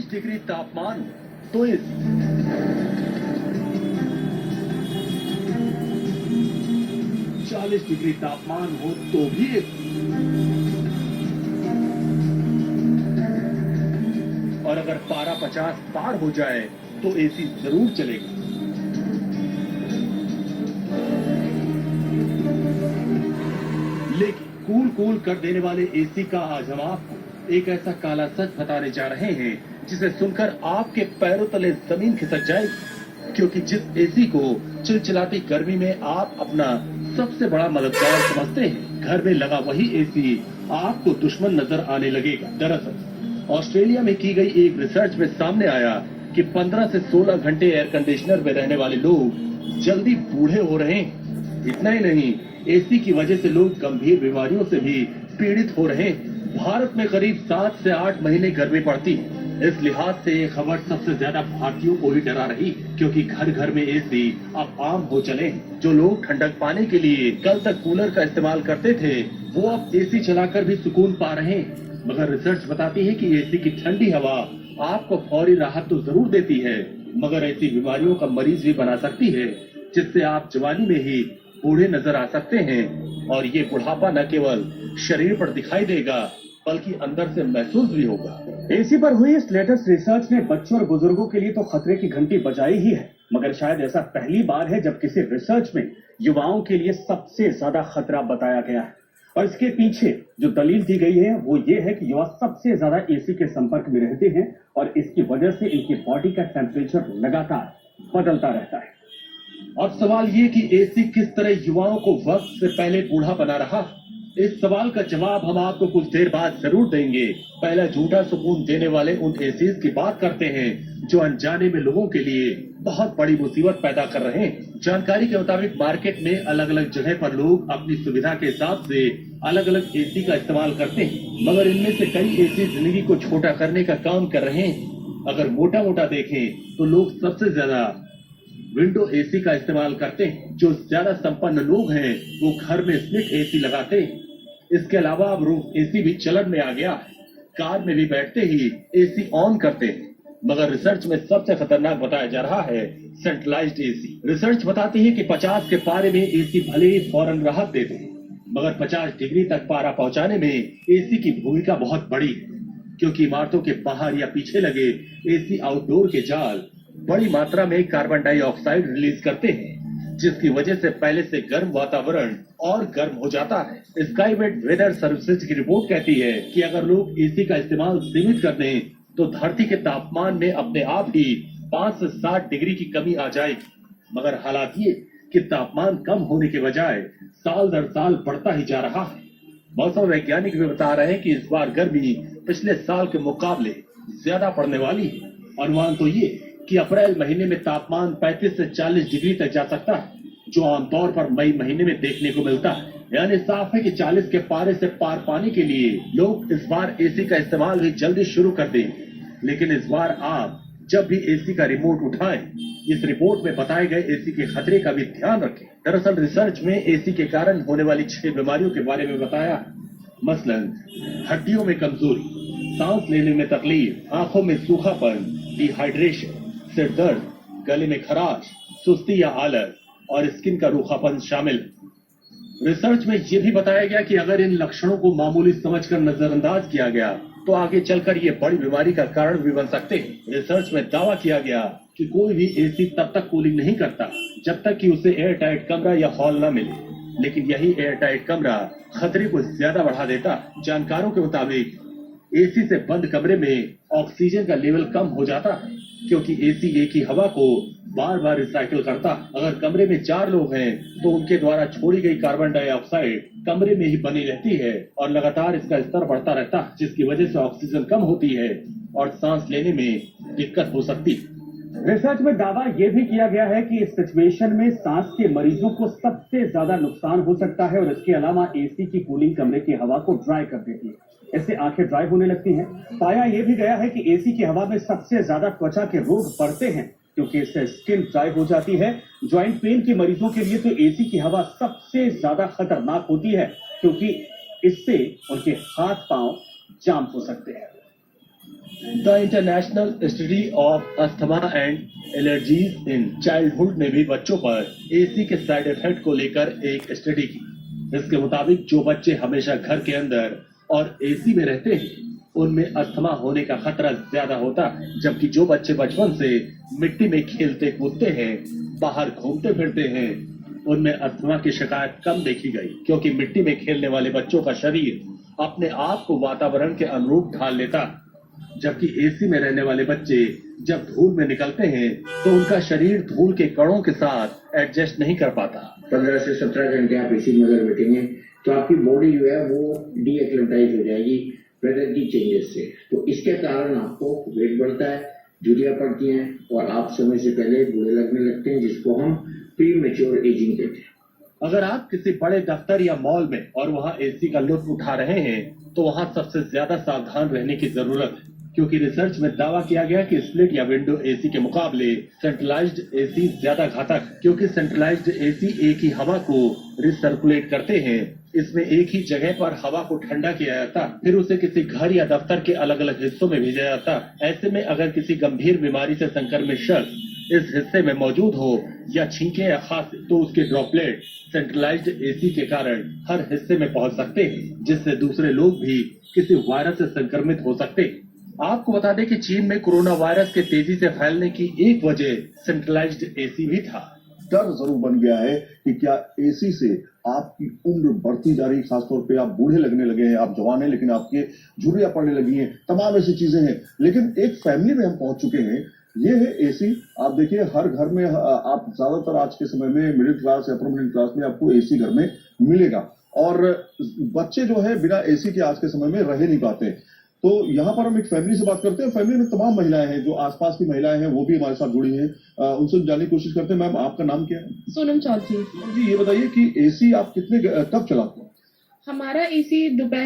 Degree तापमान तो इस 40 डिग्री तापमान हो तो भी और अगर पारा 50 पार हो जाए तो एसी जरूर चलेगा। लेकिन कूल कर देने वाले एसी का आज हम आपको एक ऐसा काला सच बताने जा रहे हैं जिसे सुनकर आपके पैरों तले जमीन खिसक जाएगी। क्योंकि जिस एसी को चिलचिलाती गर्मी में आप अपना सबसे बड़ा मददगार समझते हैं, घर में लगा वही एसी आपको दुश्मन नजर आने लगेगा। दरअसल ऑस्ट्रेलिया में की गई एक रिसर्च में सामने आया कि 15 से 16 घंटे एयर कंडीशनर में रहने वाले लोग जल्दी बूढ़े हो रहे हैं। इतना ही नहीं, एसी की वजह से लोग गंभीर बीमारियों से भी पीड़ित हो रहे हैं। भारत में करीब 7 से 8 महीने गर्मी पड़ती है। इस लिहाज से ये खबर सबसे ज्यादा भारतीयों को ही डरा रही, क्योंकि घर घर में एसी अब आम हो चले हैं। जो लोग ठंडक पाने के लिए कल तक कूलर का इस्तेमाल करते थे, वो अब एसी चलाकर भी सुकून पा रहे हैं। मगर रिसर्च बताती है कि एसी की ठंडी हवा आपको फौरी राहत तो जरूर देती है, मगर ऐसी बीमारियों का मरीज भी बना सकती है, जिससे आप जवानी में ही बूढ़े नजर आ सकते हैं। और ये बुढ़ापा न केवल शरीर पर दिखाई देगा, बल्कि अंदर से महसूस भी होगा। एसी पर हुई इस लेटेस्ट रिसर्च ने बच्चों और बुजुर्गों के लिए तो खतरे की घंटी बजाई ही है, मगर शायद ऐसा पहली बार है जब किसी रिसर्च में युवाओं के लिए सबसे ज्यादा खतरा बताया गया है। और इसके पीछे जो दलील दी गई है वो ये है कि युवा सबसे ज्यादा एसी के संपर्क में रहते हैं और इसकी वजह से इनकी बॉडी का टेम्परेचर लगातार बदलता रहता है। अब सवाल ये कि एसी किस तरह युवाओं को वक्त से पहले बूढ़ा बना रहा। इस सवाल का जवाब हम आपको कुछ देर बाद जरूर देंगे। पहला झूठा सुकून देने वाले उन एसीज की बात करते हैं जो अनजाने में लोगों के लिए बहुत बड़ी मुसीबत पैदा कर रहे हैं। जानकारी के मुताबिक मार्केट में अलग अलग जगह पर लोग अपनी सुविधा के हिसाब से अलग अलग एसी का इस्तेमाल करते हैं, मगर इनमें से कई एसी जिंदगी को छोटा करने का काम कर रहे हैं। अगर मोटा मोटा देखें तो लोग सबसे ज्यादा विंडो एसी का इस्तेमाल करते हैं। जो ज्यादा संपन्न लोग हैं वो घर में स्प्लिट एसी लगाते हैं। इसके अलावा अब रूफ एसी भी चलन में आ गया है। कार में भी बैठते ही एसी ऑन करते हैं। मगर रिसर्च में सबसे खतरनाक बताया जा रहा है सेंट्रलाइज्ड एसी। रिसर्च बताती है कि 50 के पारे में एसी भले ही फौरन राहत देते हैं, मगर 50 डिग्री तक पारा पहुंचाने में एसी की भूमिका बहुत बड़ी है। क्योंकि इमारतों के बाहर या पीछे लगे एसी आउटडोर के जाल बड़ी मात्रा में कार्बन डाइऑक्साइड रिलीज करते हैं, जिसकी वजह से पहले से गर्म वातावरण और गर्म हो जाता है। स्काईमेट वेदर सर्विसेज की रिपोर्ट कहती है कि अगर लोग एसी का इस्तेमाल सीमित कर दें तो धरती के तापमान में अपने आप ही 5 से 7 डिग्री की कमी आ जाएगी। मगर हालात ये कि तापमान कम होने के बजाय साल दर साल बढ़ता ही जा रहा है। मौसम वैज्ञानिक भी बता रहे हैं कि इस बार गर्मी पिछले साल के मुकाबले ज्यादा पड़ने वाली है। अनुमान तो ये कि अप्रैल महीने में तापमान 35 से 40 डिग्री तक जा सकता है, जो आमतौर पर मई महीने में देखने को मिलता है। यानी साफ है कि 40 के पारे से पार पाने के लिए लोग इस बार एसी का इस्तेमाल भी जल्दी शुरू कर देंगे। लेकिन इस बार आप जब भी एसी का रिमोट उठाएं, इस रिपोर्ट में बताए गए एसी के खतरे का भी ध्यान रखें। दरअसल रिसर्च में एसी के कारण होने वाली 6 बीमारियों के बारे में बताया, मसलन हड्डियों में कमजोरी, सांस लेने में तकलीफ, आंखों में सूखापन, डिहाइड्रेशन, सिर दर्द, गले में खराश, सुस्ती या आलस और स्किन का रूखापन शामिल है। रिसर्च में यह भी बताया गया कि अगर इन लक्षणों को मामूली समझकर नजरअंदाज किया गया तो आगे चलकर ये बड़ी बीमारी का कारण भी बन सकते हैं। रिसर्च में दावा किया गया कि कोई भी एसी तब तक कूलिंग नहीं करता जब तक कि उसे एयर टाइट कमरा या हॉल न मिले, लेकिन यही एयर टाइट कमरा खतरे को ज्यादा बढ़ा देता। जानकारों के मुताबिक एसी से बंद कमरे में ऑक्सीजन का लेवल कम हो जाता है, क्योंकि एसी एक ही हवा को बार बार रिसाइकिल करता। अगर कमरे में 4 लोग हैं तो उनके द्वारा छोड़ी गई कार्बन डाइऑक्साइड कमरे में ही बनी रहती है और लगातार इसका स्तर बढ़ता रहता है, जिसकी वजह से ऑक्सीजन कम होती है और सांस लेने में दिक्कत हो सकती है। रिसर्च में दावा यह भी किया गया है कि इस सिचुएशन में सांस के मरीजों को सबसे ज्यादा नुकसान हो सकता है और इसके अलावा एसी की कूलिंग कमरे की हवा को ड्राई कर देती है। इससे आंखें ड्राई होने लगती हैं। पाया यह भी गया है कि एसी की हवा में सबसे ज्यादा त्वचा के रोग बढ़ते हैं, क्योंकि इससे स्किन ड्राई हो जाती है। ज्वाइंट पेन के मरीजों के लिए तो एसी की हवा सबसे ज्यादा खतरनाक होती है, क्योंकि इससे उनके हाथ पांव जाम हो सकते हैं। The international institute of asthma and allergies in childhood ने भी बच्चों पर एसी के साइड इफेक्ट को लेकर एक स्टडी की। इसके मुताबिक जो बच्चे हमेशा घर के अंदर और एसी में रहते हैं उनमें अस्थमा होने का खतरा ज्यादा होता है, जबकि जो बच्चे बचपन से मिट्टी में खेलते कूदते हैं, बाहर घूमते फिरते हैं, उनमें अस्थमा की शिकायत कम देखी गई, क्योंकि मिट्टी में खेलने वाले बच्चों का शरीर अपने आप को वातावरण के अनुरूप ढाल लेता, जबकि एसी में रहने वाले बच्चे जब धूल में निकलते हैं तो उनका शरीर धूल के कणों के साथ एडजस्ट नहीं कर पाता। 15 से 17 घंटे आप एसी में अगर बैठेंगे तो आपकी बॉडी जो है वो डीएक्लेमेटाइज हो जाएगी वेदर की चेंजेस से। तो इसके कारण आपको वेट बढ़ता है, झुर्रियां पड़ती हैं और आप समय से पहले बूढ़े लगने लगते हैं, जिसको हम प्री मैच्योर एजिंग कहते हैं। अगर आप किसी बड़े दफ्तर या मॉल में और वहां एसी का लुत्फ उठा रहे हैं तो वहां सबसे ज्यादा सावधान रहने की जरूरत है, क्योंकि रिसर्च में दावा किया गया कि स्प्लिट या विंडो एसी के मुकाबले सेंट्रलाइज्ड एसी ज्यादा घातक है, क्योंकि सेंट्रलाइज्ड एसी एक ही हवा को रिसर्कुलेट करते हैं। इसमें एक ही जगह पर हवा को ठंडा किया जाता, फिर उसे किसी घर या दफ्तर के अलग अलग हिस्सों में भेजा जाता। ऐसे में अगर किसी गंभीर बीमारी से संक्रमित शख्स इस हिस्से में मौजूद हो या छींके या खांसे तो उसके ड्रॉपलेट सेंट्रलाइज्ड एसी के कारण हर हिस्से में पहुंच सकते हैं, जिससे दूसरे लोग भी किसी वायरस से संक्रमित हो सकते हैं। आपको बता दें कि चीन में कोरोना वायरस के तेजी से फैलने की एक वजह सेंट्रलाइज्ड एसी भी था। डर जरूर बन गया है कि क्या एसी से आपकी उम्र बढ़ती जा रही, खासतौर पे आप बूढ़े लगने लगे हैं, आप जवान हैं लेकिन आपके झुर्रियां पड़ने लगी हैं, तमाम ऐसी चीजें हैं। लेकिन एक फैमिली में हम पहुंच चुके हैं, ये है एसी। आप देखिए हर घर में आप ज्यादातर आज के समय में मिडिल क्लास या अपर मिडिल क्लास में आपको एसी घर में मिलेगा, और बच्चे जो है बिना एसी के आज के समय में रह नहीं पाते। तो यहाँ पर हम एक फैमिली से बात करते हैं। फैमिली में तमाम महिलाएं हैं, जो आसपास की महिलाएं हैं वो भी हमारे साथ जुड़ी हैं, उनसे जानने की कोशिश करते हैं। मैम, आपका नाम क्या है? सोनम चौधरी। जी, ये बताइए कि एसी आप कब चलाते हैं? हमारा एसी दोपहर